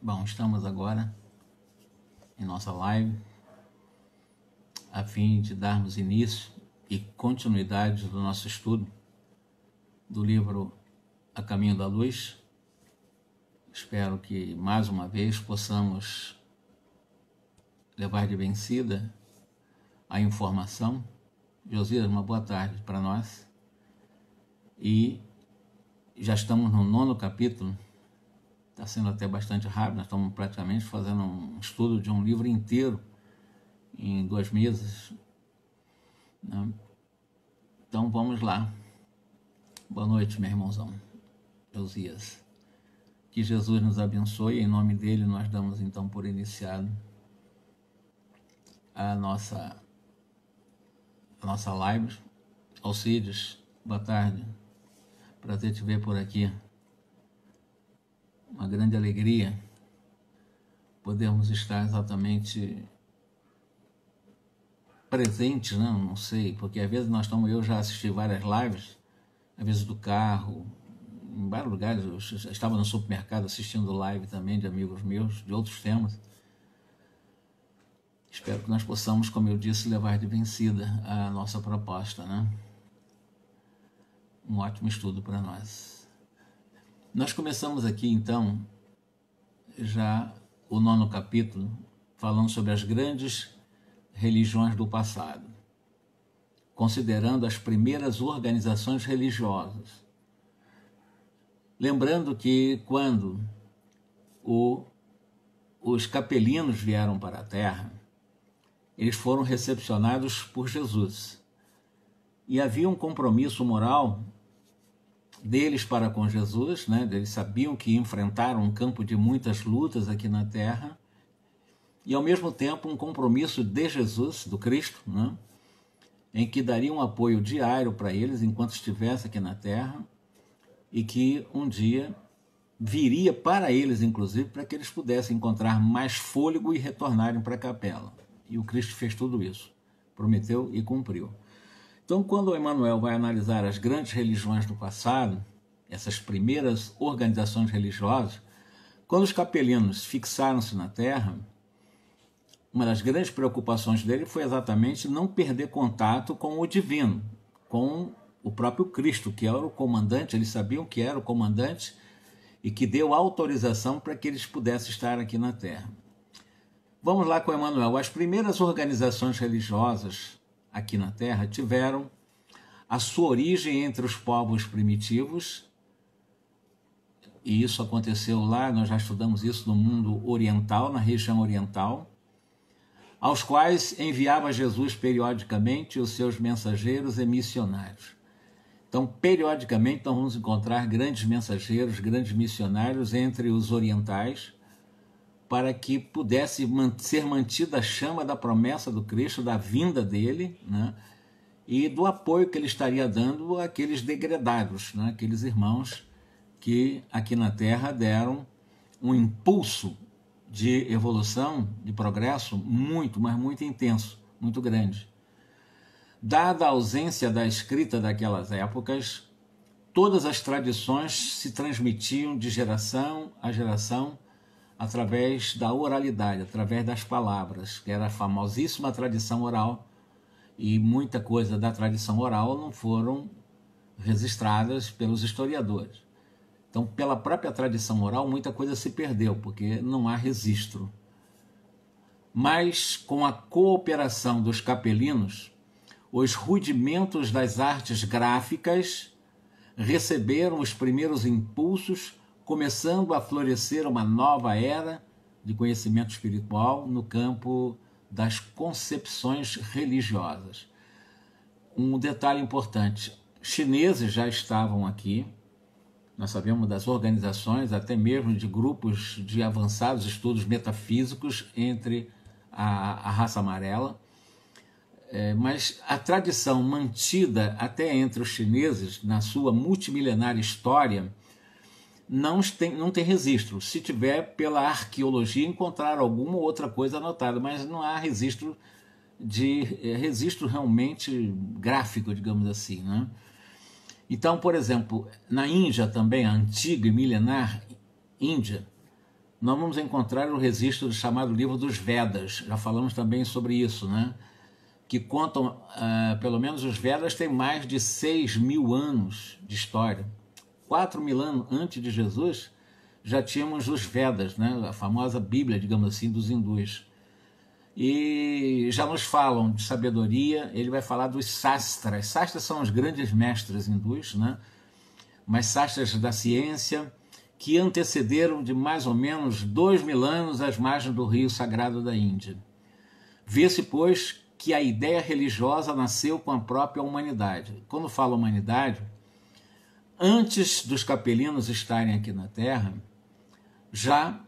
Bom, estamos agora em nossa live a fim de darmos início e continuidade do nosso estudo do livro A Caminho da Luz. Espero que mais uma vez possamos levar de vencida a informação. Josias, uma boa tarde para nós. E já estamos no 9º capítulo. Está sendo até bastante rápido, nós estamos praticamente fazendo um estudo de um livro inteiro em 2 meses. Né? Então vamos lá. Boa noite, meu irmãozão Josias. Que Jesus nos abençoe, em nome dele nós damos então por iniciado a nossa live. Alcides, boa tarde, prazer te ver por aqui. Uma grande alegria podermos estar exatamente presentes, né? Não sei, porque às vezes eu já assisti várias lives, às vezes do carro, em vários lugares. Eu estava no supermercado assistindo live também de amigos meus, de outros temas. Espero que nós possamos, como eu disse, levar de vencida a nossa proposta, né? Um ótimo estudo para nós. Nós começamos aqui, então, já o 9º capítulo, falando sobre as grandes religiões do passado, considerando as primeiras organizações religiosas. Lembrando que quando os capelinos vieram para a Terra, eles foram recepcionados por Jesus. E havia um compromisso moral deles para com Jesus, né? Eles sabiam que enfrentaram um campo de muitas lutas aqui na Terra, e ao mesmo tempo um compromisso de Jesus, do Cristo, né? Em que daria um apoio diário para eles enquanto estivesse aqui na Terra, e que um dia viria para eles, inclusive, para que eles pudessem encontrar mais fôlego e retornarem para a capela. E o Cristo fez tudo isso, prometeu e cumpriu. Então, quando o Emmanuel vai analisar as grandes religiões do passado, essas primeiras organizações religiosas, quando os capelinos fixaram-se na Terra, uma das grandes preocupações dele foi exatamente não perder contato com o divino, com o próprio Cristo, que era o comandante. Eles sabiam que era o comandante e que deu autorização para que eles pudessem estar aqui na Terra. Vamos lá com o Emmanuel. As primeiras organizações religiosas aqui na Terra tiveram a sua origem entre os povos primitivos, e isso aconteceu lá, nós já estudamos isso no mundo oriental, na região oriental, aos quais enviava Jesus periodicamente os seus mensageiros e missionários. Então, periodicamente, nós vamos encontrar grandes mensageiros, grandes missionários entre os orientais, para que pudesse ser mantida a chama da promessa do Cristo, da vinda dele, né? E do apoio que ele estaria dando àqueles degredados, né? Aqueles irmãos que aqui na Terra deram um impulso de evolução, de progresso muito, mas muito intenso, muito grande. Dada a ausência da escrita daquelas épocas, todas as tradições se transmitiam de geração a geração através da oralidade, através das palavras, que era a famosíssima tradição oral, e muita coisa da tradição oral não foram registradas pelos historiadores. Então, pela própria tradição oral, muita coisa se perdeu, porque não há registro. Mas, com a cooperação dos capelinos, os rudimentos das artes gráficas receberam os primeiros impulsos, começando a florescer uma nova era de conhecimento espiritual no campo das concepções religiosas. Um detalhe importante: chineses já estavam aqui, nós sabemos das organizações, até mesmo de grupos de avançados estudos metafísicos entre a raça amarela, mas a tradição mantida até entre os chineses, na sua multimilenária história, não tem registro. Se tiver, pela arqueologia, encontrar alguma outra coisa anotada, mas não há registro realmente gráfico, digamos assim, né? Então, por exemplo, na Índia também, a antiga e milenar Índia, nós vamos encontrar o registro do chamado livro dos Vedas. Já falamos também sobre isso, né? Que contam, pelo menos os Vedas têm mais de 6.000 anos de história. 4.000 anos antes de Jesus, já tínhamos os Vedas, né? A famosa Bíblia, digamos assim, dos hindus. E já nos falam de sabedoria. Ele vai falar dos sastras. Sastras são os grandes mestres hindus, né? Mas sastras da ciência, que antecederam de mais ou menos 2.000 anos as margens do rio sagrado da Índia. Vê-se, pois, que a ideia religiosa nasceu com a própria humanidade. Quando falo humanidade, antes dos capelinos estarem aqui na Terra, já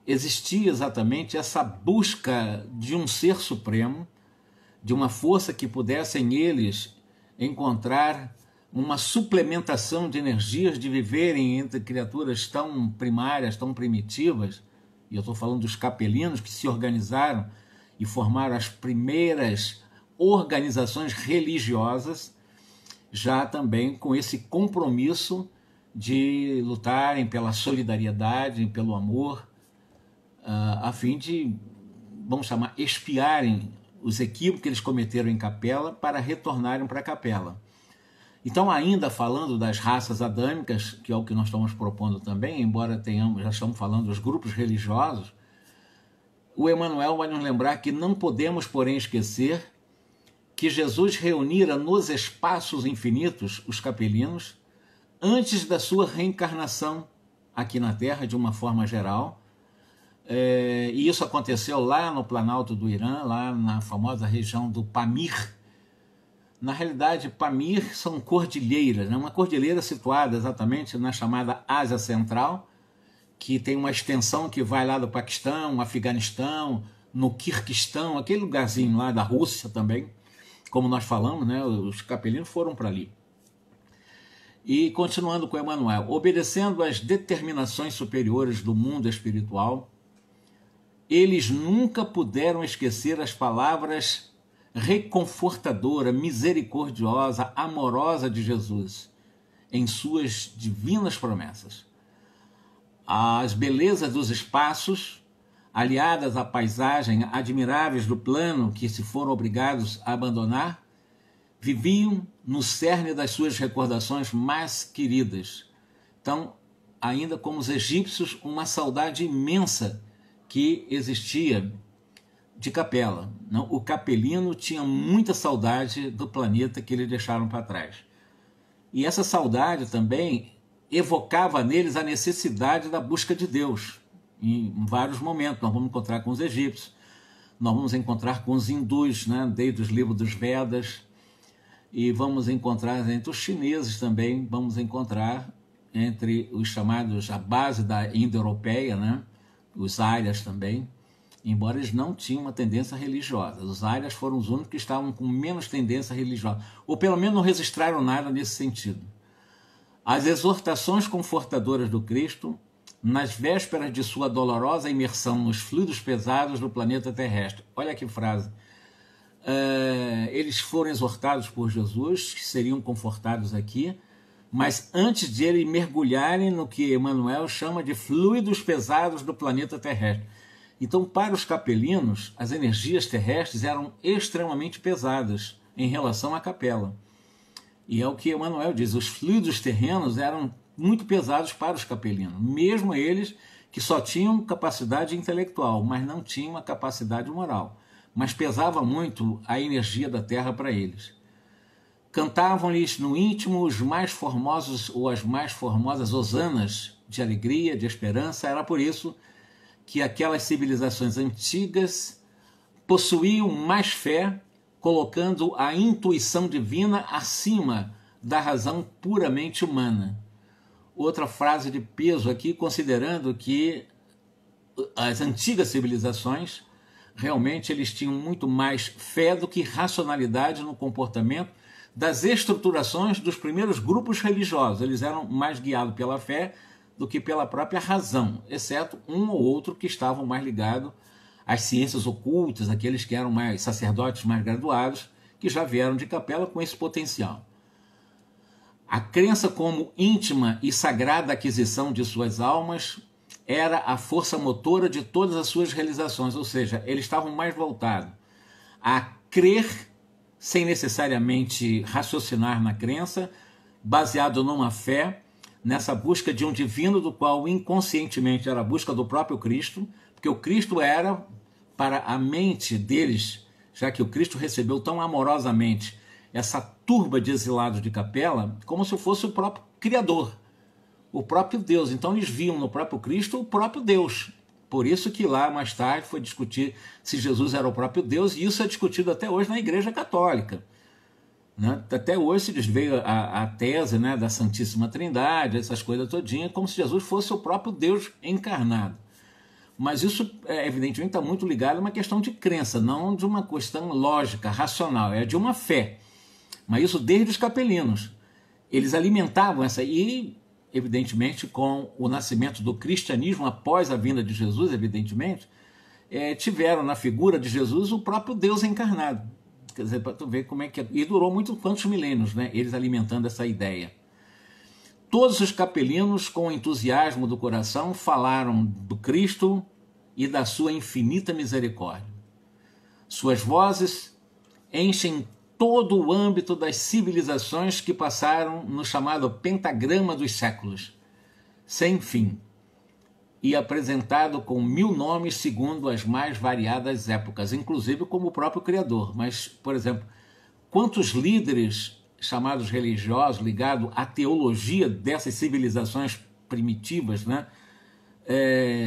existia exatamente essa busca de um ser supremo, de uma força que pudesse em eles encontrar uma suplementação de energias de viverem entre criaturas tão primárias, tão primitivas. E eu estou falando dos capelinos que se organizaram e formaram as primeiras organizações religiosas, já também com esse compromisso de lutarem pela solidariedade, pelo amor, a fim de, vamos chamar, expiarem os equívocos que eles cometeram em Capela para retornarem para a Capela. Então, ainda falando das raças adâmicas, que é o que nós estamos propondo também, embora já estamos falando dos grupos religiosos, o Emmanuel vai nos lembrar que não podemos, porém, esquecer que Jesus reunira nos espaços infinitos os capelinos antes da sua reencarnação aqui na Terra, de uma forma geral. E isso aconteceu lá no Planalto do Irã, lá na famosa região do Pamir. Na realidade, Pamir são cordilheiras, né? Uma cordilheira situada exatamente na chamada Ásia Central, que tem uma extensão que vai lá do Paquistão, Afeganistão, no Quirguistão, aquele lugarzinho lá da Rússia também, como nós falamos, né? Os capelinos foram para ali. E continuando com Emmanuel, obedecendo às determinações superiores do mundo espiritual, eles nunca puderam esquecer as palavras reconfortadora, misericordiosa, amorosa de Jesus em suas divinas promessas. As belezas dos espaços, aliadas à paisagem admiráveis do plano que se foram obrigados a abandonar, viviam no cerne das suas recordações mais queridas. Então, ainda como os egípcios, uma saudade imensa que existia de Capela. O capelino tinha muita saudade do planeta que eles deixaram para trás. E essa saudade também evocava neles a necessidade da busca de Deus. Em vários momentos, nós vamos encontrar com os egípcios, nós vamos encontrar com os hindus, né, desde os livros dos Vedas, e vamos encontrar entre os chineses também, vamos encontrar entre os chamados, a base da indo-europeia, né, os árias também, embora eles não tinham uma tendência religiosa. Os árias foram os únicos que estavam com menos tendência religiosa, ou pelo menos não registraram nada nesse sentido. As exortações confortadoras do Cristo, nas vésperas de sua dolorosa imersão nos fluidos pesados do planeta terrestre. Olha que frase. Eles foram exortados por Jesus, que seriam confortados aqui, mas antes de eles mergulharem no que Emmanuel chama de fluidos pesados do planeta terrestre. Então, para os capelinos, as energias terrestres eram extremamente pesadas em relação à Capela. E é o que Emmanuel diz, os fluidos terrenos eram muito pesados para os capelinos, mesmo eles que só tinham capacidade intelectual, mas não tinham a capacidade moral. Mas pesava muito a energia da terra para eles. Cantavam-lhes no íntimo os mais formosos ou as mais formosas hosanas de alegria, de esperança. Era por isso que aquelas civilizações antigas possuíam mais fé, colocando a intuição divina acima da razão puramente humana. Outra frase de peso aqui, considerando que as antigas civilizações, realmente eles tinham muito mais fé do que racionalidade no comportamento das estruturações dos primeiros grupos religiosos. Eles eram mais guiados pela fé do que pela própria razão, exceto um ou outro que estavam mais ligados às ciências ocultas, aqueles que eram mais sacerdotes mais graduados, que já vieram de Capela com esse potencial. A crença como íntima e sagrada aquisição de suas almas era a força motora de todas as suas realizações, ou seja, eles estavam mais voltados a crer sem necessariamente raciocinar na crença, baseado numa fé, nessa busca de um divino do qual inconscientemente era a busca do próprio Cristo, porque o Cristo era, para a mente deles, já que o Cristo recebeu tão amorosamente essa turba de exilados de Capela, como se fosse o próprio Criador, o próprio Deus. Então eles viam no próprio Cristo o próprio Deus. Por isso que lá mais tarde foi discutir se Jesus era o próprio Deus, e isso é discutido até hoje na Igreja Católica. Né? Até hoje se desveio a tese, né, da Santíssima Trindade, essas coisas todinhas, como se Jesus fosse o próprio Deus encarnado. Mas isso, evidentemente, está muito ligado a uma questão de crença, não de uma questão lógica, racional, é de uma fé. Mas isso desde os capelinos. Eles alimentavam essa... E, evidentemente, com o nascimento do cristianismo após a vinda de Jesus, evidentemente, tiveram na figura de Jesus o próprio Deus encarnado. Quer dizer, para tu ver como é que... E durou quantos milênios, né? Eles alimentando essa ideia. Todos os capelinos, com entusiasmo do coração, falaram do Cristo e da sua infinita misericórdia. Suas vozes enchem todo o âmbito das civilizações que passaram no chamado pentagrama dos séculos, sem fim, e apresentado com 1000 nomes segundo as mais variadas épocas, inclusive como o próprio Criador. Mas, por exemplo, quantos líderes chamados religiosos ligados à teologia dessas civilizações primitivas, né,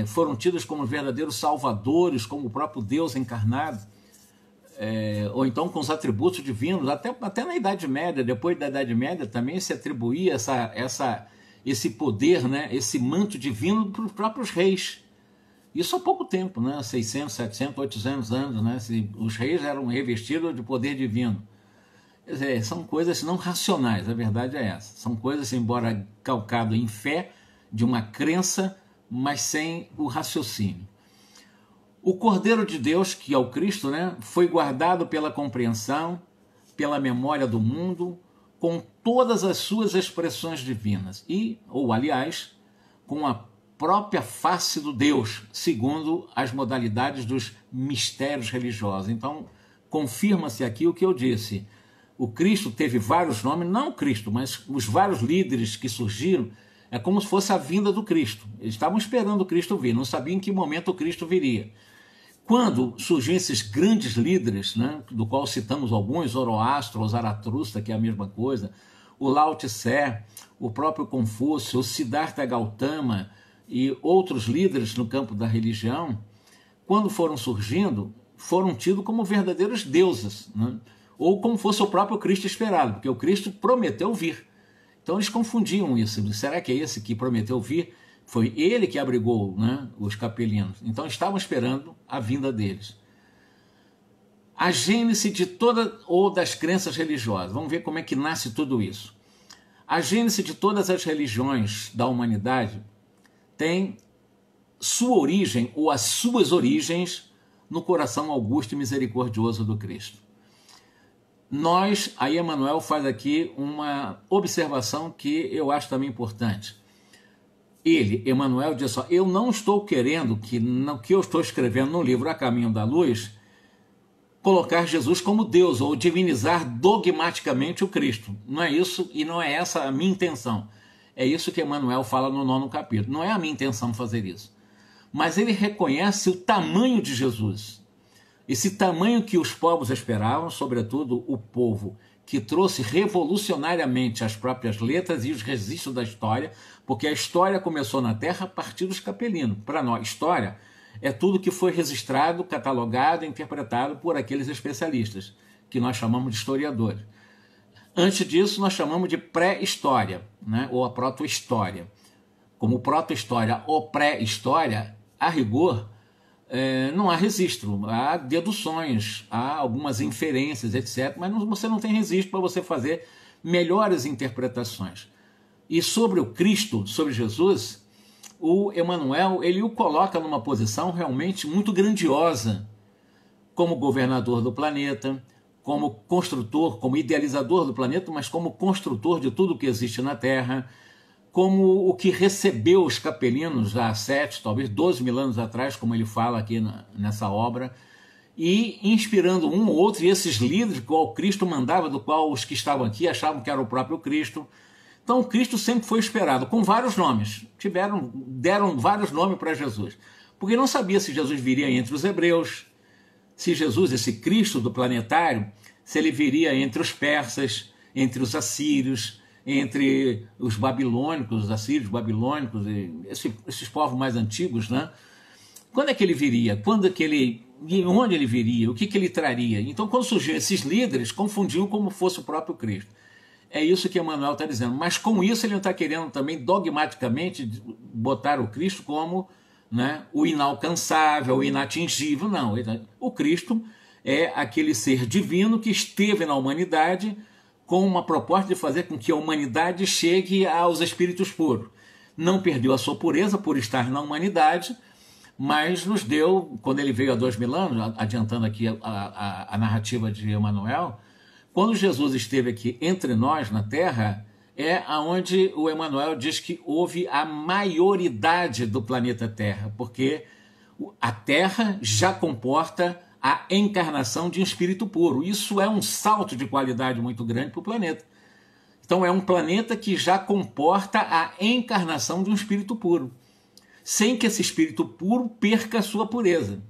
foram tidos como verdadeiros salvadores, como o próprio Deus encarnado, ou então com os atributos divinos, até na Idade Média. Depois da Idade Média também se atribuía esse poder, né, esse manto divino para os próprios reis. Isso há pouco tempo, né, 600, 700, 800 anos, né, os reis eram revestidos de poder divino. Quer dizer, são coisas não racionais, a verdade é essa. São coisas, embora calcado em fé, de uma crença, mas sem o raciocínio. O Cordeiro de Deus, que é o Cristo, né, foi guardado pela compreensão, pela memória do mundo, com todas as suas expressões divinas, aliás, com a própria face do Deus, segundo as modalidades dos mistérios religiosos. Então, confirma-se aqui o que eu disse. O Cristo teve vários nomes, não o Cristo, mas os vários líderes que surgiram, é como se fosse a vinda do Cristo. Eles estavam esperando o Cristo vir, não sabiam em que momento o Cristo viria. Quando surgiram esses grandes líderes, né, do qual citamos alguns, Zoroastro, o Zaratustra, que é a mesma coisa, o Lao Tse, o próprio Confúcio, o Siddhartha Gautama e outros líderes no campo da religião, quando foram surgindo, foram tidos como verdadeiros deuses, né, ou como fosse o próprio Cristo esperado, porque o Cristo prometeu vir. Então eles confundiam isso. Será que é esse que prometeu vir? Foi ele que abrigou, né, os capelinos. Então estavam esperando a vinda deles. A gênese de toda ou das crenças religiosas. Vamos ver como é que nasce tudo isso. A gênese de todas as religiões da humanidade tem sua origem ou as suas origens no coração augusto e misericordioso do Cristo. Aí Emmanuel faz aqui uma observação que eu acho também importante. Emmanuel, diz assim: eu não estou querendo que no que eu estou escrevendo no livro A Caminho da Luz, colocar Jesus como Deus ou divinizar dogmaticamente o Cristo. Não é isso e não é essa a minha intenção. É isso que Emmanuel fala no 9º capítulo. Não é a minha intenção fazer isso. Mas ele reconhece o tamanho de Jesus. Esse tamanho que os povos esperavam, sobretudo o povo que trouxe revolucionariamente as próprias letras e os registros da história, porque a história começou na Terra a partir dos capelinos. Para nós, história é tudo que foi registrado, catalogado e interpretado por aqueles especialistas, que nós chamamos de historiadores. Antes disso, nós chamamos de pré-história, né? Ou a proto-história. Como proto-história ou pré-história, a rigor, não há registro, há deduções, há algumas inferências, etc., mas você não tem registro para você fazer melhores interpretações. E sobre o Cristo, sobre Jesus, o Emmanuel, ele o coloca numa posição realmente muito grandiosa, como governador do planeta, como construtor, como idealizador do planeta, mas como construtor de tudo que existe na Terra, como o que recebeu os capelinos há 7, talvez 12 mil anos atrás, como ele fala aqui nessa obra, e inspirando um ou outro, e esses líderes, qual Cristo mandava, do qual os que estavam aqui achavam que era o próprio Cristo. Então, Cristo sempre foi esperado, com vários nomes. Deram vários nomes para Jesus, porque não sabia se Jesus viria entre os hebreus, se Jesus, esse Cristo do planetário, se ele viria entre os persas, entre os assírios, entre os babilônicos, os assírios, babilônicos, esses povos mais antigos, né? Quando é que ele viria? De onde ele viria? O que ele traria? Então, quando surgiram esses líderes, confundiam como fosse o próprio Cristo. É isso que Emmanuel está dizendo. Mas com isso ele não está querendo também dogmaticamente botar o Cristo como, né, o inalcançável, o inatingível. Não. O Cristo é aquele ser divino que esteve na humanidade com uma proposta de fazer com que a humanidade chegue aos espíritos puros. Não perdeu a sua pureza por estar na humanidade, mas nos deu, quando ele veio há 2000 anos, adiantando aqui a narrativa de Emmanuel, quando Jesus esteve aqui entre nós na Terra, é aonde o Emmanuel diz que houve a maioridade do planeta Terra, porque a Terra já comporta a encarnação de um espírito puro. Isso é um salto de qualidade muito grande para o planeta. Então é um planeta que já comporta a encarnação de um espírito puro, sem que esse espírito puro perca a sua pureza.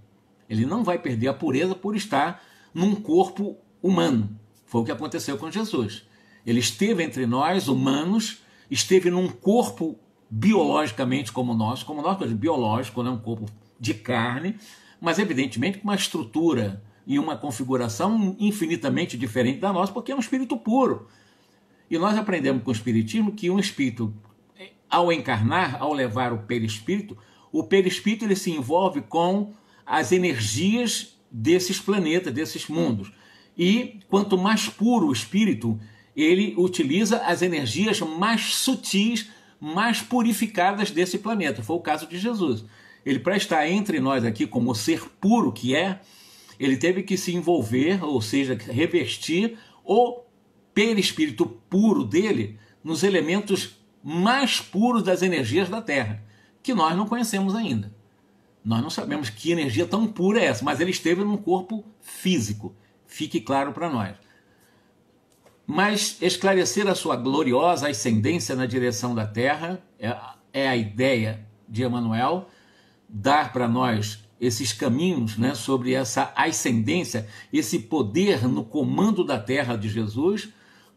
Ele não vai perder a pureza por estar num corpo humano. Foi o que aconteceu com Jesus. Ele esteve entre nós, humanos, esteve num corpo biologicamente como nós, biológico, né? Um corpo de carne, mas evidentemente com uma estrutura e uma configuração infinitamente diferente da nossa, porque é um espírito puro. E nós aprendemos com o Espiritismo que um espírito, ao encarnar, ao levar o perispírito ele se envolve com as energias desses planetas, desses mundos. E quanto mais puro o espírito, ele utiliza as energias mais sutis, mais purificadas desse planeta. Foi o caso de Jesus. Ele, para estar entre nós aqui como ser puro que é, ele teve que se envolver, ou seja, revestir o perispírito puro dele nos elementos mais puros das energias da Terra, que nós não conhecemos ainda. Nós não sabemos que energia tão pura é essa, mas ele esteve num corpo físico. Fique claro para nós. Mas esclarecer a sua gloriosa ascendência na direção da Terra é a ideia de Emmanuel, dar para nós esses caminhos, né, sobre essa ascendência, esse poder no comando da Terra de Jesus,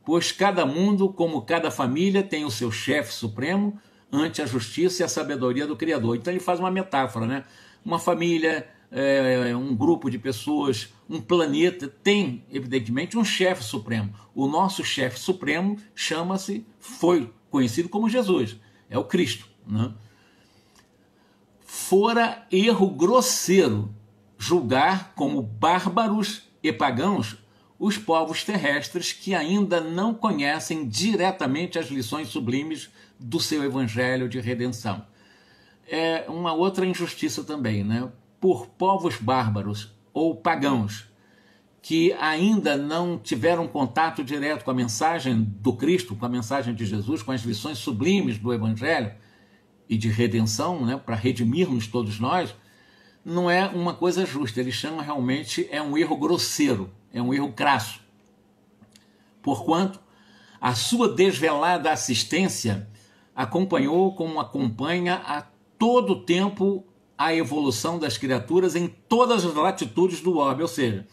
pois cada mundo, como cada família, tem o seu chefe supremo ante a justiça e a sabedoria do Criador. Então ele faz uma metáfora, né? Uma família, um grupo de pessoas, um planeta tem, evidentemente, um chefe supremo. O nosso chefe supremo foi conhecido como Jesus, é o Cristo, né? Fora erro grosseiro julgar como bárbaros e pagãos os povos terrestres que ainda não conhecem diretamente as lições sublimes do seu evangelho de redenção. É uma outra injustiça também, né? Por povos bárbaros ou pagãos que ainda não tiveram contato direto com a mensagem do Cristo, com a mensagem de Jesus, com as lições sublimes do evangelho e de redenção, né, para redimirmos todos nós, não é uma coisa justa. Ele chama realmente, é um erro grosseiro, é um erro crasso. Porquanto a sua desvelada assistência acompanhou como acompanha a todo tempo a evolução das criaturas em todas as latitudes do orbe. Ou seja,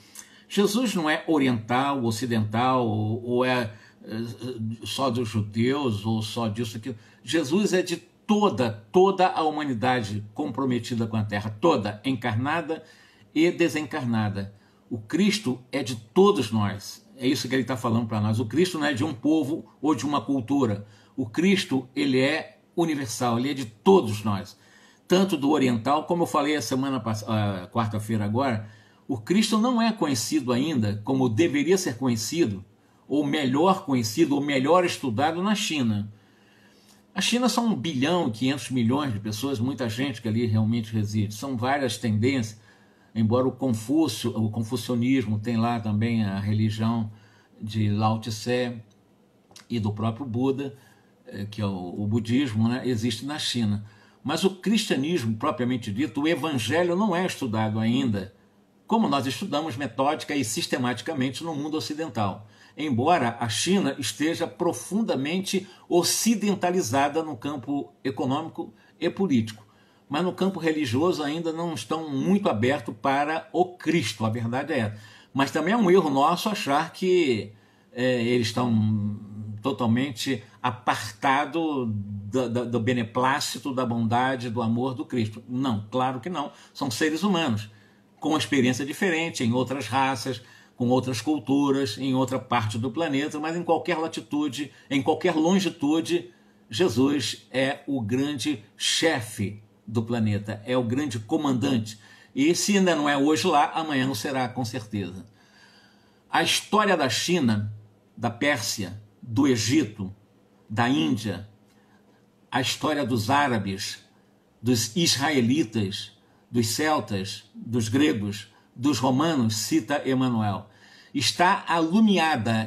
Jesus não é oriental, ocidental, ou é só dos judeus, ou só disso, aquilo. Jesus é de toda a humanidade comprometida com a Terra, toda, encarnada e desencarnada. O Cristo é de todos nós. É isso que ele está falando para nós. O Cristo não é de um povo ou de uma cultura. O Cristo, ele é universal, ele é de todos nós. Tanto do oriental, como eu falei a quarta-feira agora, o Cristo não é conhecido ainda como deveria ser conhecido, ou melhor estudado na China. A China são 1 bilhão e 500 milhões de pessoas, muita gente que ali realmente reside. São várias tendências, embora o confucionismo tem lá também a religião de Lao Tse e do próprio Buda, que é o budismo, né, existe na China. Mas o cristianismo, propriamente dito, o evangelho não é estudado ainda, como nós estudamos metódica e sistematicamente no mundo ocidental. Embora a China esteja profundamente ocidentalizada no campo econômico e político. Mas no campo religioso ainda não estão muito abertos para o Cristo, a verdade é essa. Mas também é um erro nosso achar que eles estão totalmente apartados do beneplácito, da bondade, do amor do Cristo. Não, claro que não. São seres humanos, com experiência diferente, em outras raças, com outras culturas, em outra parte do planeta, mas em qualquer latitude, em qualquer longitude, Jesus é o grande chefe do planeta, é o grande comandante. E se ainda não é hoje lá, amanhã não será, com certeza. A história da China, da Pérsia, do Egito, da Índia, a história dos árabes, dos israelitas, dos celtas, dos gregos, dos romanos, cita Emmanuel, está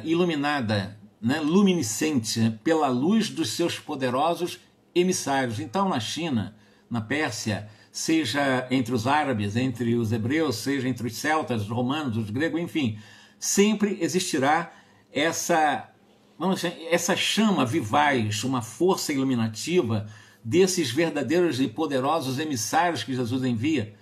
iluminada, né, luminescente pela luz dos seus poderosos emissários. Então, na China, na Pérsia, seja entre os árabes, entre os hebreus, seja entre os celtas, os romanos, os gregos, enfim, sempre existirá essa chama vivaz, uma força iluminativa desses verdadeiros e poderosos emissários que Jesus envia.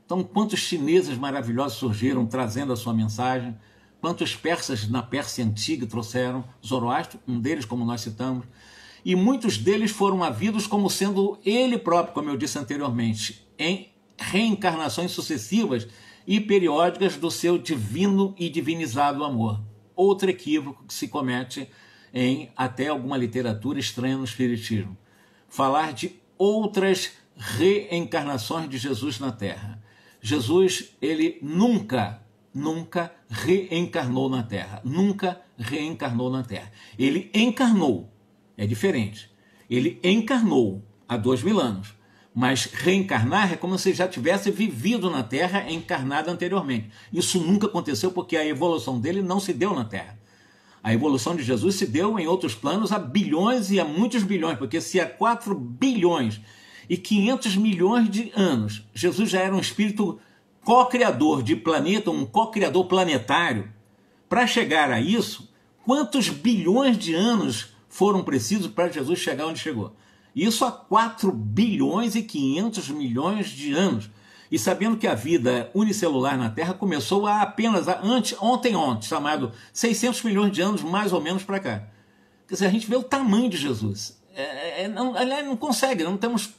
Então, quantos chineses maravilhosos surgiram trazendo a sua mensagem, quantos persas na Pérsia antiga trouxeram, Zoroastro, um deles, como nós citamos, e muitos deles foram havidos como sendo ele próprio, como eu disse anteriormente, em reencarnações sucessivas e periódicas do seu divino e divinizado amor. Outro equívoco que se comete em até alguma literatura estranha no Espiritismo. Falar de outras reencarnações de Jesus na Terra. Jesus, ele nunca reencarnou na Terra. Nunca reencarnou na Terra. Ele encarnou. É diferente. Ele encarnou há 2000 anos. Mas reencarnar é como se já tivesse vivido na Terra, encarnado anteriormente. Isso nunca aconteceu porque a evolução dele não se deu na Terra. A evolução de Jesus se deu em outros planos há bilhões e há muitos bilhões, porque se há 4 bilhões e 500 milhões de anos, Jesus já era um espírito co-criador de planeta, um co-criador planetário. Para chegar a isso, quantos bilhões de anos foram precisos para Jesus chegar onde chegou? Isso há 4 bilhões e 500 milhões de anos. E sabendo que a vida unicelular na Terra começou há apenas ontem, chamado 600 milhões de anos, mais ou menos, para cá. Quer dizer, a gente vê o tamanho de Jesus. Não consegue, não temos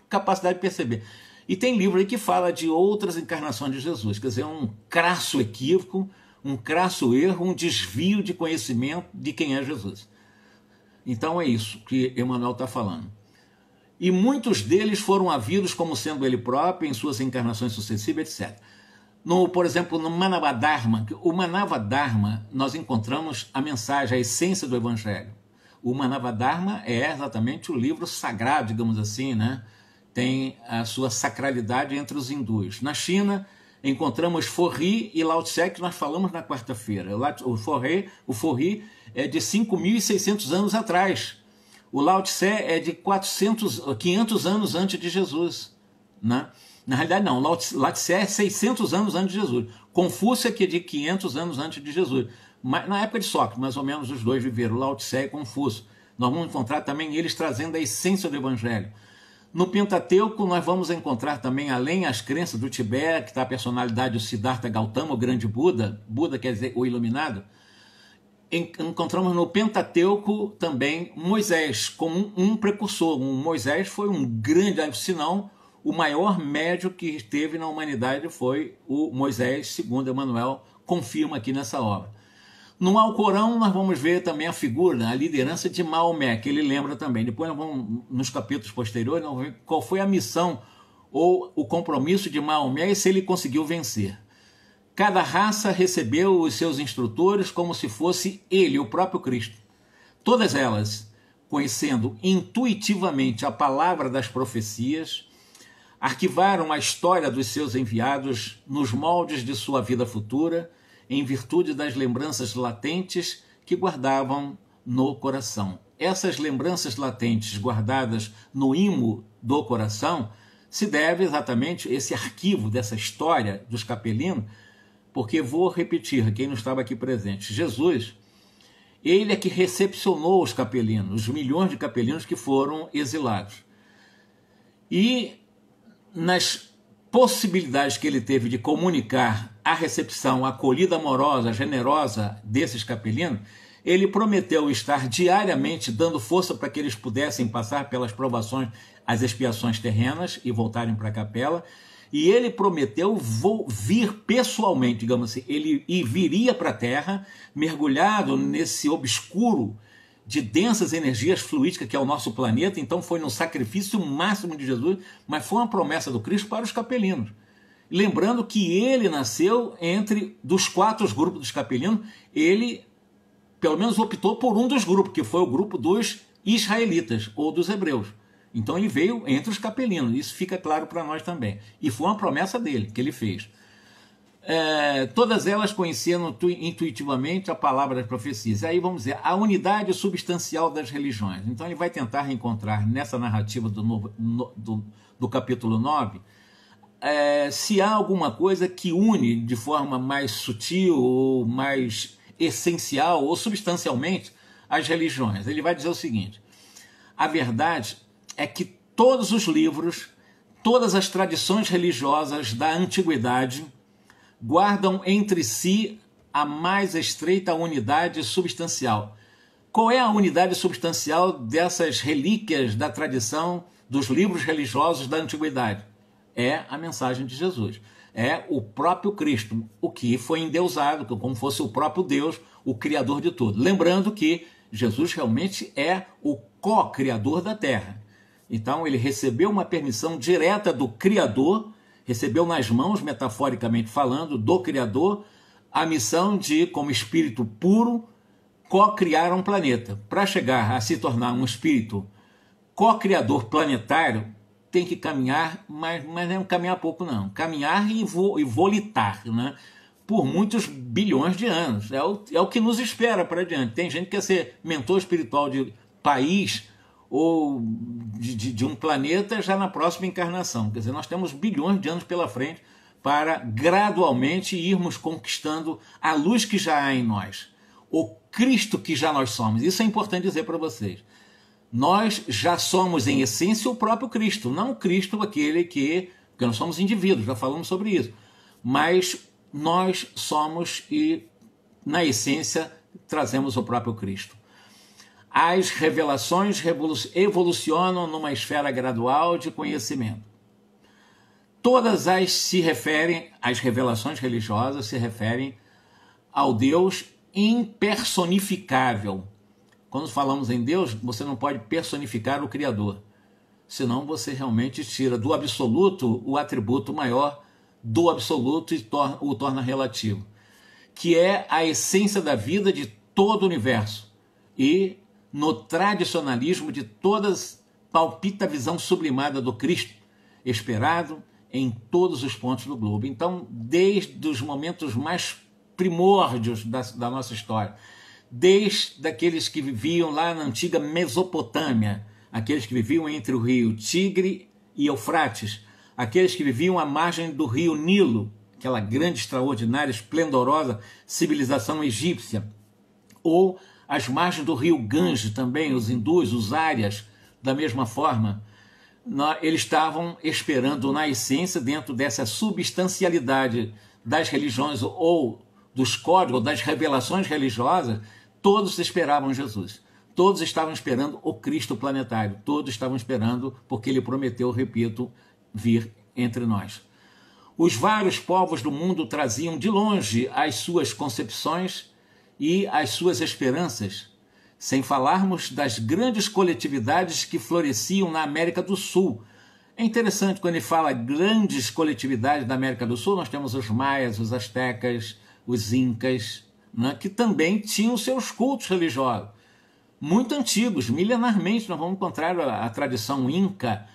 capacidade de perceber. E tem livro aí que fala de outras encarnações de Jesus. Quer dizer, um crasso equívoco, um crasso erro, um desvio de conhecimento de quem é Jesus. Então é isso que Emmanuel está falando. E muitos deles foram havidos como sendo ele próprio em suas encarnações sucessivas, etc. Por exemplo, no Manavadharma, o Manavadharma, nós encontramos a mensagem, a essência do Evangelho. O Manavadharma é exatamente o livro sagrado, digamos assim, né? Tem a sua sacralidade entre os hindus. Na China, encontramos Forri e Lao Tse, que nós falamos na quarta-feira. O Forri é de 5.600 anos atrás. O Lao Tse é de 500 anos antes de Jesus. Né? Na realidade, não. Lao Tse é 600 anos antes de Jesus. Confúcio é que é de 500 anos antes de Jesus. Mas, na época de Sócrates, mais ou menos, os dois viveram, Lao Tse e Confúcio. Nós vamos encontrar também eles trazendo a essência do Evangelho. No Pentateuco, nós vamos encontrar também, além as crenças do Tibete, que está a personalidade do Siddhartha Gautama, o grande Buda, Buda quer dizer o iluminado. Encontramos no Pentateuco também Moisés, como um precursor. Moisés foi um grande, se não, o maior médium que esteve na humanidade foi o Moisés, segundo Emmanuel confirma aqui nessa obra. No Alcorão, nós vamos ver também a figura, a liderança de Maomé, que ele lembra também. Depois, nós vamos, nos capítulos posteriores, nós vamos ver qual foi a missão ou o compromisso de Maomé e se ele conseguiu vencer. Cada raça recebeu os seus instrutores como se fosse ele, o próprio Cristo. Todas elas, conhecendo intuitivamente a palavra das profecias, arquivaram a história dos seus enviados nos moldes de sua vida futura, em virtude das lembranças latentes que guardavam no coração. essas lembranças latentes guardadas no imo do coração se deve exatamente a esse arquivo dessa história dos capelinos, porque vou repetir, quem não estava aqui presente, Jesus, ele é que recepcionou os capelinos, os milhões de capelinos que foram exilados. E nas possibilidades que ele teve de comunicar a recepção, a acolhida amorosa, generosa desses capelinos, ele prometeu estar diariamente dando força para que eles pudessem passar pelas provações, as expiações terrenas e voltarem para a capela. E ele prometeu vir pessoalmente, digamos assim, ele viria para a Terra, mergulhado nesse obscuro de densas energias fluídicas que é o nosso planeta. Então foi no sacrifício máximo de Jesus, mas foi uma promessa do Cristo para os capelinos. Lembrando que ele nasceu dos 4 grupos dos capelinos, ele pelo menos optou por um dos grupos, que foi o grupo dos israelitas, ou dos hebreus. Então ele veio entre os capelinos, isso fica claro para nós também. E foi uma promessa dele, que ele fez. Todas elas conheciam intuitivamente a palavra das profecias. Aí vamos dizer, a unidade substancial das religiões. Então ele vai tentar encontrar nessa narrativa do capítulo 9, se há alguma coisa que une de forma mais sutil ou mais essencial ou substancialmente as religiões. Ele vai dizer o seguinte: a verdade é que todos os livros, todas as tradições religiosas da antiguidade guardam entre si a mais estreita unidade substancial. Qual é a unidade substancial dessas relíquias da tradição dos livros religiosos da antiguidade? É a mensagem de Jesus. É o próprio Cristo, o que foi endeusado, como fosse o próprio Deus, o Criador de tudo. Lembrando que Jesus realmente é o co-criador da Terra. Então ele recebeu uma permissão direta do Criador, recebeu nas mãos, metaforicamente falando, do Criador, a missão de, como espírito puro, co-criar um planeta. Para chegar a se tornar um espírito co-criador planetário, tem que caminhar, mas não é caminhar pouco não, caminhar e volitar, né? Por muitos bilhões de anos, é o que nos espera para adiante. Tem gente que quer ser mentor espiritual de país ou de um planeta já na próxima encarnação, quer dizer, nós temos bilhões de anos pela frente para gradualmente irmos conquistando a luz que já há em nós, o Cristo que já nós somos. Isso é importante dizer para vocês. Nós já somos, em essência, o próprio Cristo. Não o Cristo aquele porque nós somos indivíduos, já falamos sobre isso. Mas nós somos e, na essência, trazemos o próprio Cristo. As revelações evolucionam numa esfera gradual de conhecimento. Todas as revelações religiosas se referem ao Deus impersonificável. Quando falamos em Deus, você não pode personificar o Criador, senão você realmente tira do absoluto o atributo maior do absoluto e o torna relativo, que é a essência da vida de todo o universo. E no tradicionalismo de todas palpita a visão sublimada do Cristo, esperado em todos os pontos do globo. Então, desde os momentos mais primórdios da nossa história, desde aqueles que viviam lá na antiga Mesopotâmia, aqueles que viviam entre o rio Tigre e Eufrates, aqueles que viviam à margem do rio Nilo, aquela grande, extraordinária, esplendorosa civilização egípcia, ou às margens do rio Gange também, os hindus, os árias, da mesma forma, eles estavam esperando na essência, dentro dessa substancialidade das religiões ou dos códigos, das revelações religiosas, todos esperavam Jesus. Todos estavam esperando o Cristo planetário. Todos estavam esperando, porque ele prometeu, repito, vir entre nós. Os vários povos do mundo traziam de longe as suas concepções e as suas esperanças, sem falarmos das grandes coletividades que floresciam na América do Sul. É interessante, quando ele fala grandes coletividades da América do Sul, nós temos os maias, os astecas, os incas, né, que também tinham seus cultos religiosos, muito antigos, milenarmente. Nós vamos encontrar a tradição inca,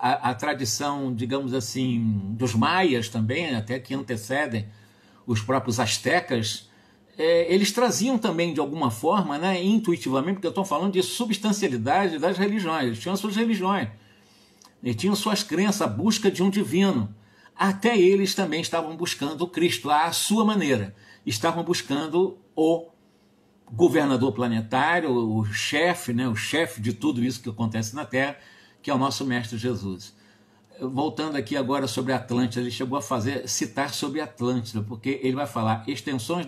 a tradição, digamos assim, dos maias também, até que antecedem os próprios astecas, eles traziam também de alguma forma, né, intuitivamente, porque eu estou falando de substancialidade das religiões, eles tinham suas religiões, eles tinham suas crenças, a busca de um divino. Até eles também estavam buscando o Cristo, à sua maneira. Estavam buscando o governador planetário, o chefe, né, o chefe de tudo isso que acontece na Terra, que é o nosso Mestre Jesus. Voltando aqui agora sobre a Atlântida, ele chegou a citar sobre a Atlântida, porque ele vai falar extensões,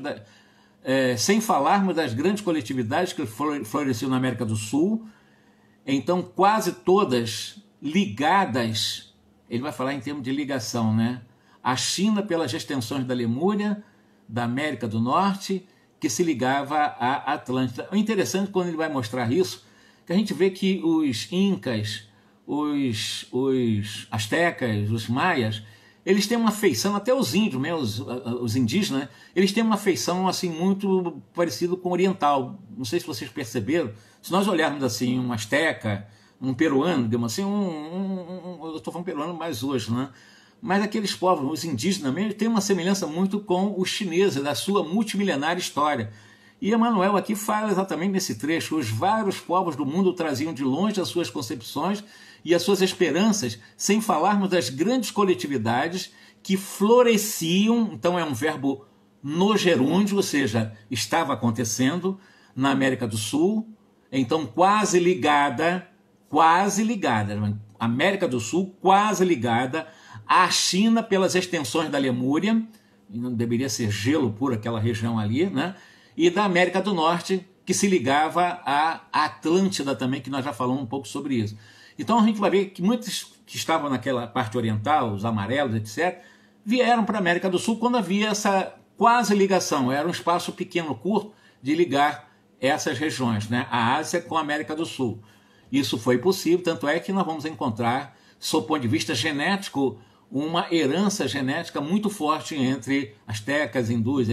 sem falarmos das grandes coletividades que floresciam na América do Sul, então quase todas ligadas, ele vai falar em termos de ligação, né? A China pelas extensões da Lemúria, da América do Norte, que se ligava à Atlântida. O interessante quando ele vai mostrar isso, que a gente vê que os incas, os astecas, os maias, eles têm uma feição, até os índios, os indígenas, eles têm uma feição assim muito parecida com o oriental. Não sei se vocês perceberam. Se nós olharmos assim um asteca, um peruano, digamos assim, eu estou falando peruano mais hoje, né? Mas aqueles povos, os indígenas mesmo, têm uma semelhança muito com os chineses, da sua multimilenária história. E Emmanuel aqui fala exatamente nesse trecho: os vários povos do mundo traziam de longe as suas concepções e as suas esperanças, sem falarmos das grandes coletividades que floresciam, então é um verbo no gerúndio, ou seja, estava acontecendo na América do Sul, então quase ligada, América do Sul quase ligada à China pelas extensões da Lemúria, não deveria ser gelo por aquela região ali, né? E da América do Norte, que se ligava à Atlântida também, que nós já falamos um pouco sobre isso. Então a gente vai ver que muitos que estavam naquela parte oriental, os amarelos, etc., vieram para a América do Sul quando havia essa quase ligação, era um espaço pequeno, curto, de ligar essas regiões, né? A Ásia com a América do Sul. Isso foi possível, tanto é que nós vamos encontrar, sob o ponto de vista genético, uma herança genética muito forte entre astecas, hindus,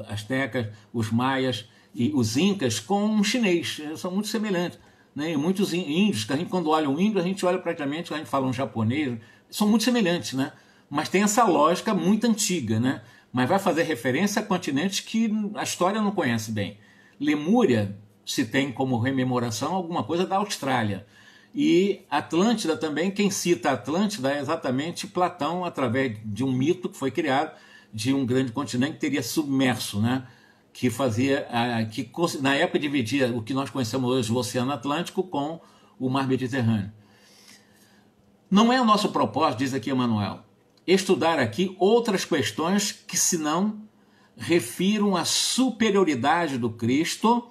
astecas, os maias e os incas com o chinês. Eles são muito semelhantes, né? E muitos índios, que a gente quando olha um índio, a gente olha praticamente, a gente fala um japonês, são muito semelhantes, né? Mas tem essa lógica muito antiga, né? Mas vai fazer referência a continentes que a história não conhece bem. Lemúria se tem como rememoração alguma coisa da Austrália. E Atlântida também, quem cita Atlântida é exatamente Platão, através de um mito que foi criado de um grande continente que teria submerso, né? Que fazia, que na época dividia o que nós conhecemos hoje, o Oceano Atlântico, com o Mar Mediterrâneo. Não é o nosso propósito, diz aqui Emmanuel, estudar aqui outras questões que senão refiram à superioridade do Cristo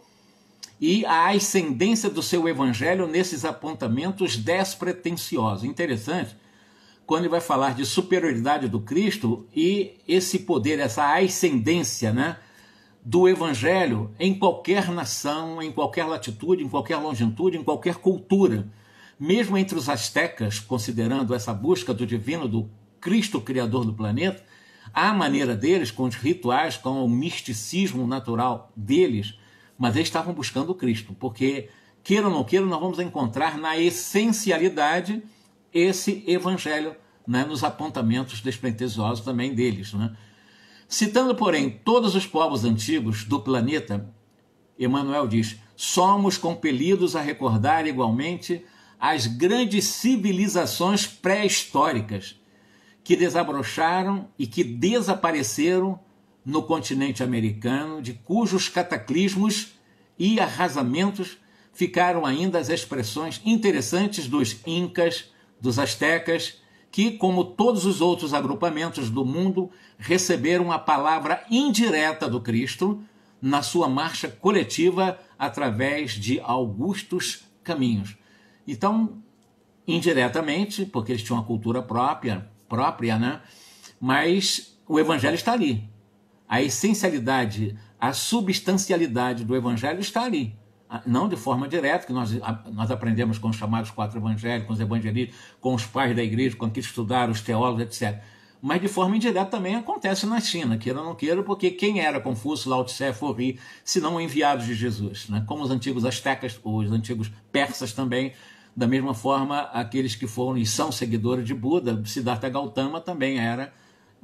e a ascendência do seu evangelho nesses apontamentos despretensiosos. Interessante, quando ele vai falar de superioridade do Cristo e esse poder, essa ascendência, né, do evangelho em qualquer nação, em qualquer latitude, em qualquer longitude, em qualquer cultura. Mesmo entre os astecas, considerando essa busca do divino, do Cristo criador do planeta, a maneira deles, com os rituais, com o misticismo natural deles, mas eles estavam buscando o Cristo, porque, queira ou não queira, nós vamos encontrar na essencialidade esse evangelho, né, nos apontamentos despretensiosos também deles, né? Citando, porém, todos os povos antigos do planeta, Emmanuel diz: somos compelidos a recordar igualmente as grandes civilizações pré-históricas que desabrocharam e que desapareceram no continente americano, de cujos cataclismos e arrasamentos ficaram ainda as expressões interessantes dos incas, dos astecas, que, como todos os outros agrupamentos do mundo, receberam a palavra indireta do Cristo na sua marcha coletiva através de augustos caminhos. Então, indiretamente, porque eles tinham uma cultura própria, né? Mas o evangelho está ali. A essencialidade, a substancialidade do evangelho está ali. Não de forma direta, que nós aprendemos com os chamados 4 evangelhos, com os evangelistas, com os pais da igreja, com que estudaram, os teólogos, etc. Mas de forma indireta também acontece na China, queira ou não queira, porque quem era Confúcio, Lao Tse, Forri, senão enviados de Jesus, né? Como os antigos astecas, os antigos persas também, da mesma forma, aqueles que foram e são seguidores de Buda, Siddhartha Gautama também era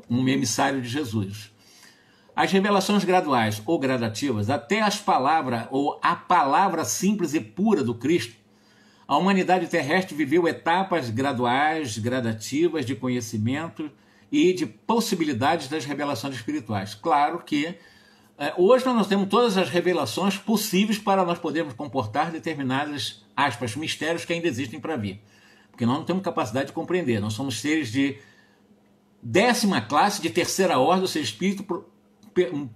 um emissário de Jesus. As revelações graduais ou gradativas, até as palavras ou a palavra simples e pura do Cristo, a humanidade terrestre viveu etapas graduais, gradativas de conhecimento e de possibilidades das revelações espirituais. Claro que hoje nós temos todas as revelações possíveis para nós podermos comportar determinadas, aspas, mistérios que ainda existem para vir. Porque nós não temos capacidade de compreender. Nós somos seres de 10ª classe, de 3ª ordem, ou seja, espírito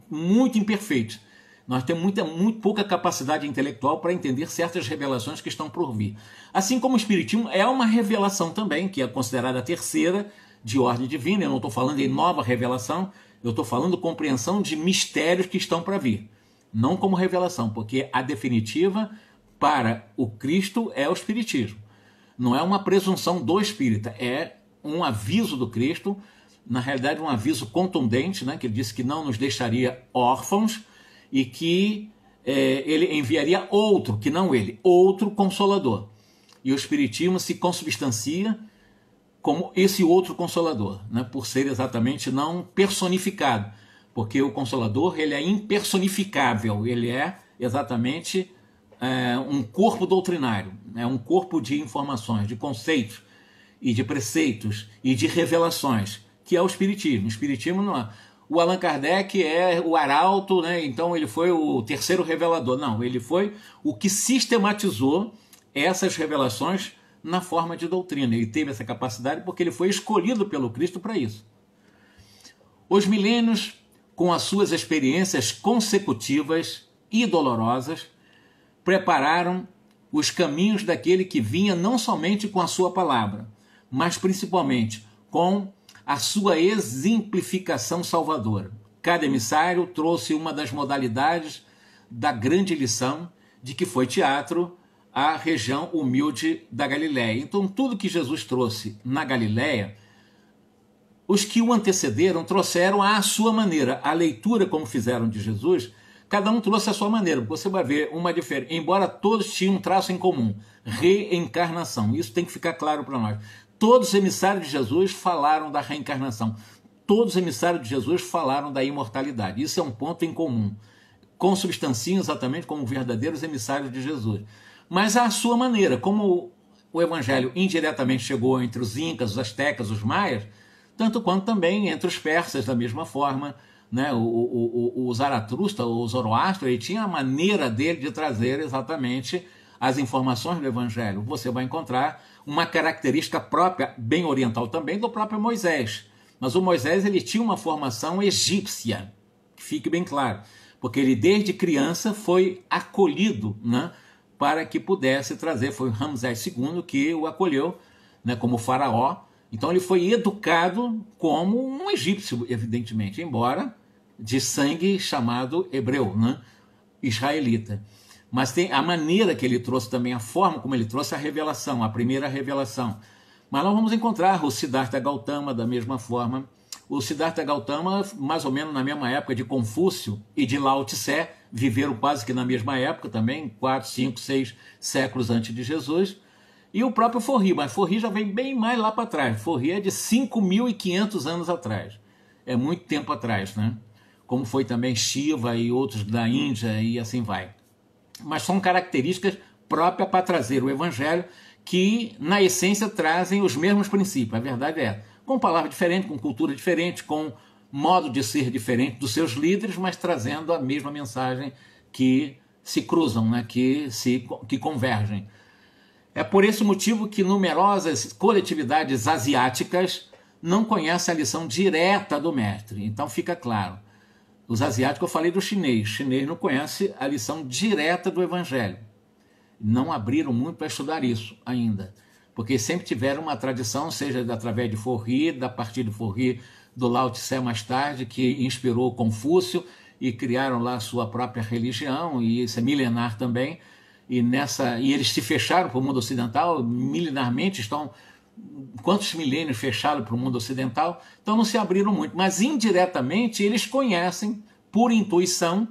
muito imperfeitos. Nós temos muito pouca capacidade intelectual para entender certas revelações que estão por vir. Assim como o Espiritismo é uma revelação também, que é considerada a 3ª de ordem divina. Eu não estou falando em nova revelação, eu estou falando compreensão de mistérios que estão para vir. Não como revelação, porque a definitiva para o Cristo é o Espiritismo. Não é uma presunção do espírita, é um aviso do Cristo, na realidade um aviso contundente, né, que ele disse que não nos deixaria órfãos e que ele enviaria outro, que não ele, outro Consolador. E o Espiritismo se consubstancia como esse outro Consolador, né, por ser exatamente não personificado, porque o Consolador ele é impersonificável, ele é exatamente um corpo doutrinário, é um corpo de informações, de conceitos e de preceitos e de revelações, que é o Espiritismo. O Espiritismo não é. O Allan Kardec é o arauto, né? Então ele foi o 3º revelador. Não, ele foi o que sistematizou essas revelações na forma de doutrina. Ele teve essa capacidade porque ele foi escolhido pelo Cristo para isso. Os milênios, com as suas experiências consecutivas e dolorosas, prepararam os caminhos daquele que vinha não somente com a sua palavra, mas principalmente com a sua exemplificação salvadora. Cada emissário trouxe uma das modalidades da grande lição de que foi teatro a região humilde da Galiléia. Então, tudo que Jesus trouxe na Galiléia, os que o antecederam trouxeram à sua maneira. A leitura, como fizeram de Jesus, cada um trouxe a sua maneira. Você vai ver uma diferença, embora todos tinham um traço em comum, reencarnação. Isso tem que ficar claro para nós. Todos os emissários de Jesus falaram da reencarnação. Todos os emissários de Jesus falaram da imortalidade. Isso é um ponto em comum. Consubstanciam exatamente como verdadeiros emissários de Jesus. Mas à sua maneira, como o evangelho indiretamente chegou entre os incas, os astecas, os maias, tanto quanto também entre os persas, da mesma forma, né? O Zaratustra, o Zoroastro, ele tinha a maneira dele de trazer exatamente as informações do evangelho. Você vai encontrar uma característica própria, bem oriental também, do próprio Moisés. Mas o Moisés ele tinha uma formação egípcia, que fique bem claro, porque ele desde criança foi acolhido, né, para que pudesse trazer, foi Ramsés II que o acolheu, né, como faraó. Então ele foi educado como um egípcio, evidentemente, embora de sangue chamado hebreu, né, israelita. Mas tem a maneira que ele trouxe também, a forma como ele trouxe a revelação, a primeira revelação. Mas nós vamos encontrar o Siddhartha Gautama da mesma forma. O Siddhartha Gautama, mais ou menos na mesma época de Confúcio e de Lao Tse, viveram quase que na mesma época também, 4, 5, 6 séculos antes de Jesus. E o próprio Forri, mas Forri já vem bem mais lá para trás. Forri é de 5.500 anos atrás. É muito tempo atrás, né? Como foi também Shiva e outros da Índia e assim vai. Mas são características próprias para trazer o evangelho que, na essência, trazem os mesmos princípios. A verdade é, com palavras diferentes, com cultura diferente, com modo de ser diferente dos seus líderes, mas trazendo a mesma mensagem que se cruzam, né? que convergem. É por esse motivo que numerosas coletividades asiáticas não conhecem a lição direta do mestre. Então fica claro. Os asiáticos, eu falei do chinês. O chinês não conhece a lição direta do evangelho. Não abriram muito para estudar isso ainda. Porque sempre tiveram uma tradição, seja através de Forri, da partir de Forri, do Lao Tse mais tarde, que inspirou Confúcio e criaram lá a sua própria religião, e isso é milenar também. E eles se fecharam para o mundo ocidental, milenarmente estão... Quantos milênios fecharam para o mundo ocidental? Então não se abriram muito, mas indiretamente eles conhecem, por intuição,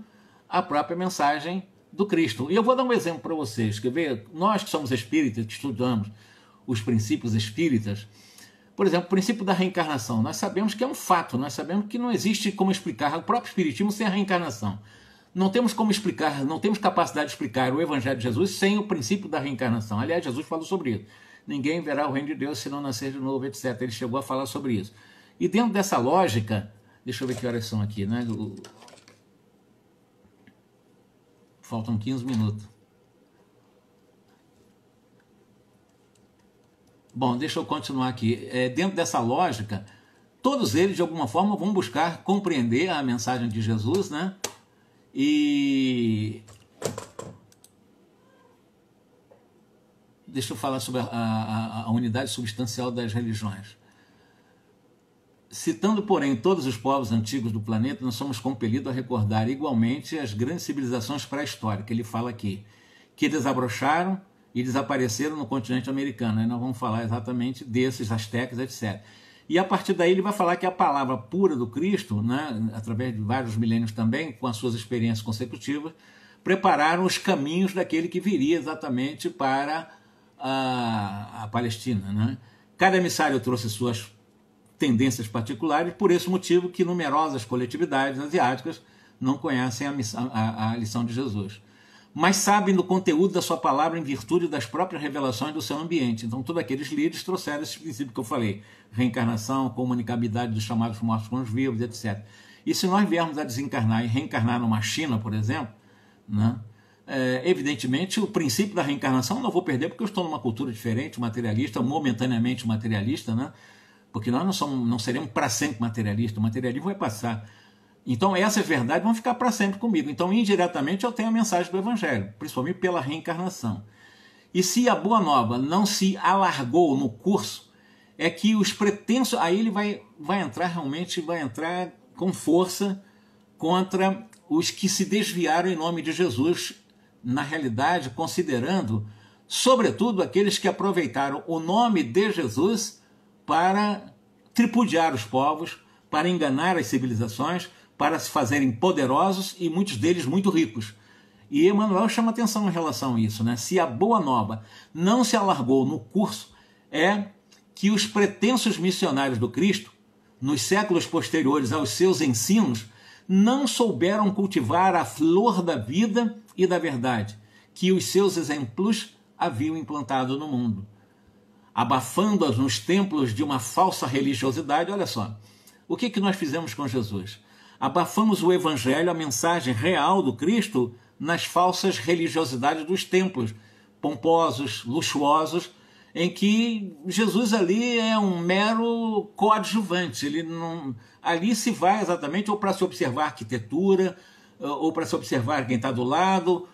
a própria mensagem do Cristo. E eu vou dar um exemplo para vocês, quer ver? Nós que somos espíritas, que estudamos os princípios espíritas, Por exemplo, o princípio da reencarnação. Nós sabemos que é um fato, nós sabemos que não existe como explicar o próprio Espiritismo sem a reencarnação. Não temos como explicar, não temos capacidade de explicar o Evangelho de Jesus sem o princípio da reencarnação. Aliás, Jesus falou sobre isso. Ninguém verá o reino de Deus se não nascer de novo, etc. Ele chegou a falar sobre isso. E dentro dessa lógica, deixa eu ver que horas são aqui, né? Faltam 15 minutos. Bom, deixa eu continuar aqui. Dentro dessa lógica, todos eles, de alguma forma, vão buscar compreender a mensagem de Jesus, né? E deixa eu falar sobre a unidade substancial das religiões. Citando, porém, todos os povos antigos do planeta, nós somos compelidos a recordar igualmente as grandes civilizações pré-históricas. Ele fala aqui, que desabrocharam e desapareceram no continente americano. Aí nós vamos falar exatamente desses, astecas, etc. E a partir daí ele vai falar que a palavra pura do Cristo, né, através de vários milênios também, com as suas experiências consecutivas, prepararam os caminhos daquele que viria exatamente para a Palestina. Né? Cada emissário trouxe suas tendências particulares, por esse motivo que numerosas coletividades asiáticas não conhecem a lição de Jesus, mas sabem do conteúdo da sua palavra em virtude das próprias revelações do seu ambiente. Então, todos aqueles líderes trouxeram esse princípio que eu falei, reencarnação, comunicabilidade dos chamados mortos com os vivos, etc. E se nós viermos a desencarnar e reencarnar numa China, por exemplo, né, evidentemente o princípio da reencarnação eu não vou perder porque eu estou numa cultura diferente, materialista, momentaneamente materialista, né? Porque nós não seremos para sempre materialistas, o materialismo vai passar. Então essas verdades vão ficar para sempre comigo. Então indiretamente eu tenho a mensagem do Evangelho, principalmente pela reencarnação. E se a Boa Nova não se alargou no curso, é que os pretensos, aí ele vai entrar realmente, vai entrar com força contra os que se desviaram em nome de Jesus, na realidade considerando, sobretudo, aqueles que aproveitaram o nome de Jesus para tripudiar os povos, para enganar as civilizações, para se fazerem poderosos e muitos deles muito ricos. E Emmanuel chama atenção em relação a isso, né? Se a Boa Nova não se alargou no curso, é que os pretensos missionários do Cristo, nos séculos posteriores aos seus ensinos, não souberam cultivar a flor da vida e da verdade, que os seus exemplos haviam implantado no mundo, abafando-as nos templos de uma falsa religiosidade. Olha só, o que nós fizemos com Jesus? Abafamos o Evangelho, a mensagem real do Cristo, nas falsas religiosidades dos templos, pomposos, luxuosos, em que Jesus ali é um mero coadjuvante. Ele não, ali se vai exatamente ou para se observar a arquitetura, ou para se observar quem está do lado,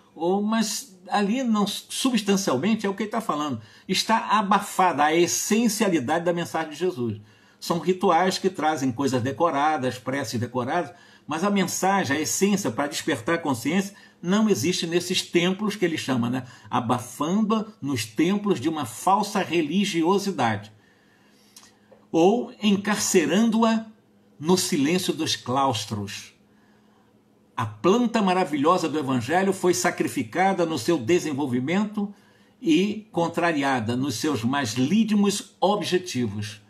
mas ali não, substancialmente é o que ele está falando. Está abafada a essencialidade da mensagem de Jesus. São rituais que trazem coisas decoradas, preces decoradas, mas a mensagem, a essência para despertar a consciência não existe nesses templos que ele chama, né? Abafando nos templos de uma falsa religiosidade. Ou encarcerando-a no silêncio dos claustros. A planta maravilhosa do Evangelho foi sacrificada no seu desenvolvimento e contrariada nos seus mais lídimos objetivos.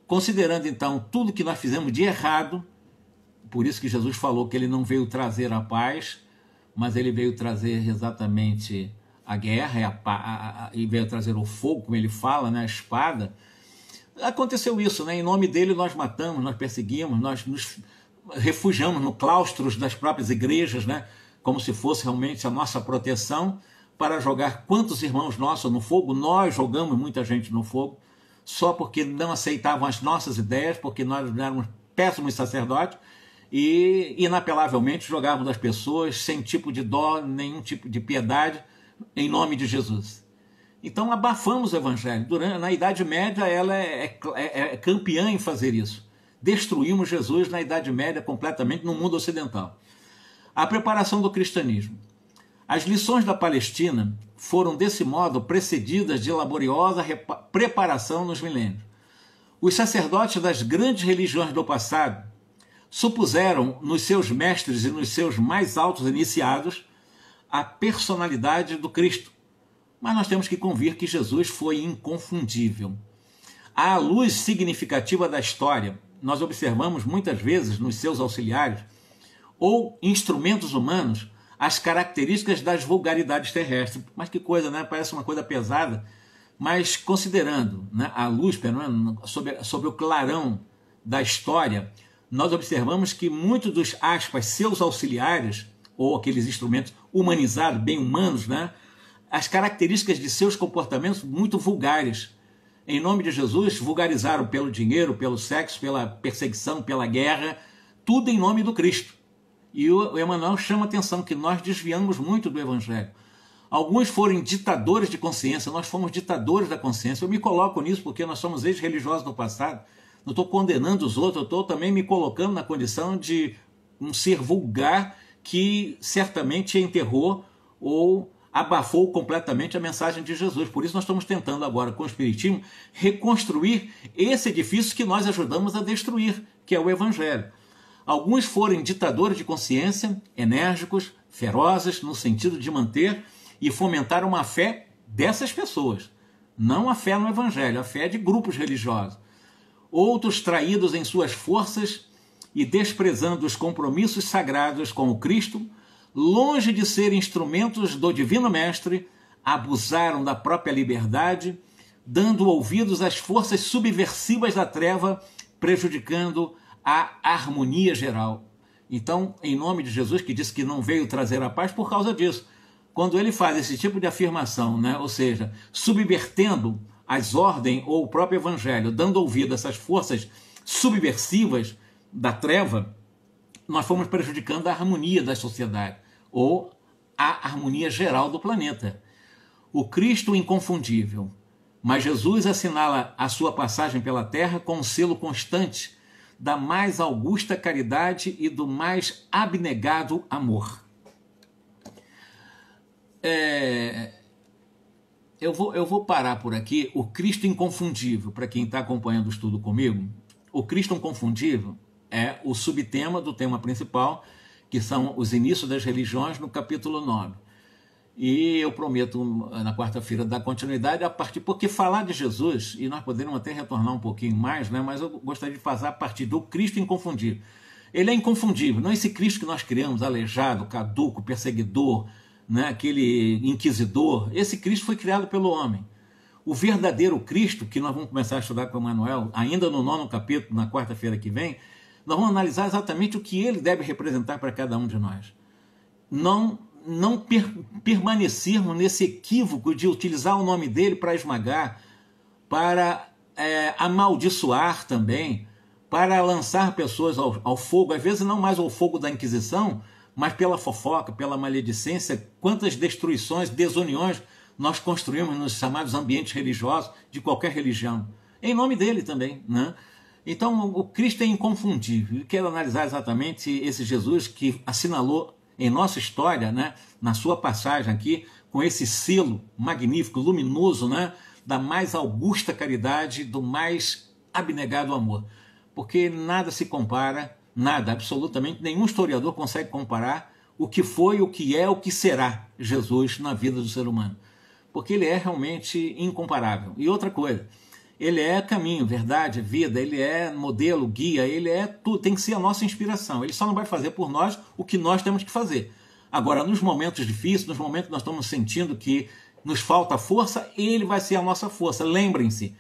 Considerando, então, tudo que nós fizemos de errado, por isso que Jesus falou que ele não veio trazer a paz, mas ele veio trazer exatamente a guerra e veio trazer o fogo, como ele fala, né, a espada. Aconteceu isso, né? Em nome dele nós matamos, nós perseguimos, nós nos refugiamos no claustros das próprias igrejas, né? Como se fosse realmente a nossa proteção, para jogar quantos irmãos nossos no fogo. Nós jogamos muita gente no fogo, só porque não aceitavam as nossas ideias, porque nós éramos péssimos sacerdotes, e inapelavelmente jogávamos as pessoas sem tipo de dó, nenhum tipo de piedade, em nome de Jesus. Então abafamos o Evangelho. Na Idade Média ela é campeã em fazer isso. Destruímos Jesus na Idade Média completamente no mundo ocidental. A preparação do cristianismo. As lições da Palestina foram desse modo precedidas de laboriosa preparação nos milênios. Os sacerdotes das grandes religiões do passado supuseram nos seus mestres e nos seus mais altos iniciados a personalidade do Cristo. Mas nós temos que convir que Jesus foi inconfundível. A luz significativa da história, nós observamos muitas vezes nos seus auxiliares ou instrumentos humanos as características das vulgaridades terrestres. Mas que coisa, né? Parece uma coisa pesada, mas considerando, né, a luz, pelo menos, sobre o clarão da história, nós observamos que muitos dos, aspas, seus auxiliares, ou aqueles instrumentos humanizados, bem humanos, né, as características de seus comportamentos muito vulgares. Em nome de Jesus, vulgarizaram pelo dinheiro, pelo sexo, pela perseguição, pela guerra, tudo em nome do Cristo. E o Emmanuel chama a atenção que nós desviamos muito do Evangelho. Alguns foram ditadores de consciência, nós fomos ditadores da consciência. Eu me coloco nisso porque nós somos ex-religiosos no passado. Não estou condenando os outros, eu estou também me colocando na condição de um ser vulgar que certamente enterrou ou abafou completamente a mensagem de Jesus. Por isso nós estamos tentando agora, com o Espiritismo, reconstruir esse edifício que nós ajudamos a destruir, que é o Evangelho. Alguns foram ditadores de consciência, enérgicos, ferozes, no sentido de manter e fomentar uma fé dessas pessoas. Não a fé no Evangelho, a fé de grupos religiosos. Outros traídos em suas forças e desprezando os compromissos sagrados com o Cristo, longe de ser instrumentos do Divino Mestre, abusaram da própria liberdade, dando ouvidos às forças subversivas da treva, prejudicando a harmonia geral. Então, em nome de Jesus, que disse que não veio trazer a paz por causa disso, quando ele faz esse tipo de afirmação, né, ou seja, subvertendo as ordens ou o próprio Evangelho, dando ouvido a essas forças subversivas da treva, nós fomos prejudicando a harmonia da sociedade, ou a harmonia geral do planeta. O Cristo inconfundível, mas Jesus assinala a sua passagem pela terra com um selo constante da mais augusta caridade e do mais abnegado amor. Eu vou parar por aqui. O Cristo inconfundível, para quem está acompanhando o estudo comigo, o Cristo inconfundível é o subtema do tema principal, que são os inícios das religiões, no capítulo 9. E eu prometo, na quarta-feira, dar continuidade a partir, porque falar de Jesus, e nós poderíamos até retornar um pouquinho mais, né, mas eu gostaria de fazer a partir do Cristo inconfundível. Ele é inconfundível, não é esse Cristo que nós criamos, aleijado, caduco, perseguidor, né, aquele inquisidor. Esse Cristo foi criado pelo homem. O verdadeiro Cristo, que nós vamos começar a estudar com o Emmanuel, ainda no 9º capítulo, na quarta-feira que vem, nós vamos analisar exatamente o que ele deve representar para cada um de nós. Não permanecermos nesse equívoco de utilizar o nome dele para esmagar, para amaldiçoar também, para lançar pessoas ao fogo, às vezes não mais ao fogo da Inquisição, mas pela fofoca, pela maledicência. Quantas destruições, desuniões nós construímos nos chamados ambientes religiosos de qualquer religião, em nome dele também, né? Então o Cristo é inconfundível. Eu quero analisar exatamente esse Jesus que assinalou em nossa história, né, na sua passagem aqui, com esse selo magnífico, luminoso, né, da mais augusta caridade, do mais abnegado amor. Porque nada se compara, nada, absolutamente nenhum historiador consegue comparar o que foi, o que é, o que será Jesus na vida do ser humano. Porque ele é realmente incomparável. E outra coisa, ele é caminho, verdade, vida, ele é modelo, guia, ele é tudo, tem que ser a nossa inspiração. Ele só não vai fazer por nós o que nós temos que fazer. Agora, nos momentos difíceis, nos momentos que nós estamos sentindo que nos falta força, ele vai ser a nossa força. Lembrem-se,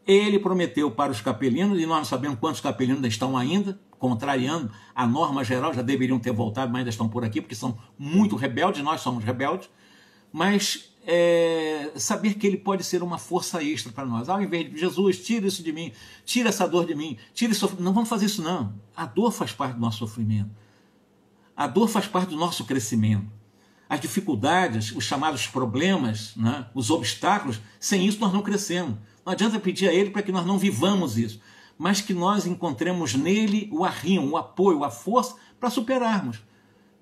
ele prometeu para os capelinos, e nós não sabemos quantos capelinos estão ainda, contrariando a norma geral, já deveriam ter voltado, mas ainda estão por aqui, porque são muito rebeldes, nós somos rebeldes, mas saber que ele pode ser uma força extra para nós. Ao invés de Jesus, tira isso de mim, tira essa dor de mim, tira isso. Não vamos fazer isso não. A dor faz parte do nosso sofrimento. A dor faz parte do nosso crescimento. As dificuldades, os chamados problemas, né, os obstáculos, sem isso nós não crescemos. Não adianta pedir a ele para que nós não vivamos isso, mas que nós encontremos nele o arrimo, o apoio, a força para superarmos,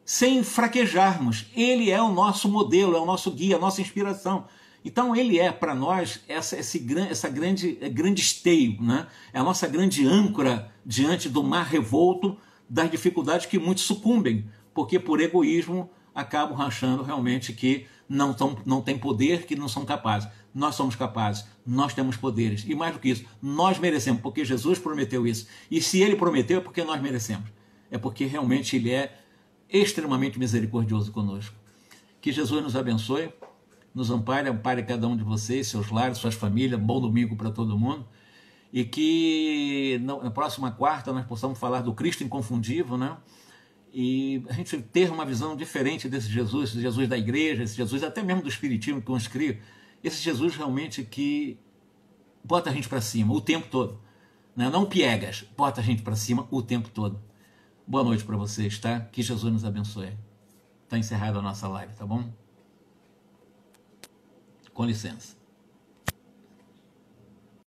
sem fraquejarmos. Ele é o nosso modelo, é o nosso guia, a nossa inspiração. Então ele é para nós esse grande esteio, né? É a nossa grande âncora diante do mar revolto das dificuldades que muitos sucumbem, porque por egoísmo acabam achando realmente que não têm poder, que não são capazes. Nós somos capazes, nós temos poderes. E mais do que isso, nós merecemos, porque Jesus prometeu isso. E se ele prometeu, é porque nós merecemos. É porque realmente ele é extremamente misericordioso conosco. Que Jesus nos abençoe, nos ampare cada um de vocês, seus lares, suas famílias. Bom domingo para todo mundo. E que na próxima quarta nós possamos falar do Cristo inconfundível, né? E a gente ter uma visão diferente desse Jesus da igreja, esse Jesus até mesmo do espiritismo que uns criam, esse Jesus realmente que bota a gente para cima o tempo todo, né? Não piegas, bota a gente para cima o tempo todo. Boa noite para vocês, tá? Que Jesus nos abençoe. Está encerrada a nossa live, tá bom? Com licença.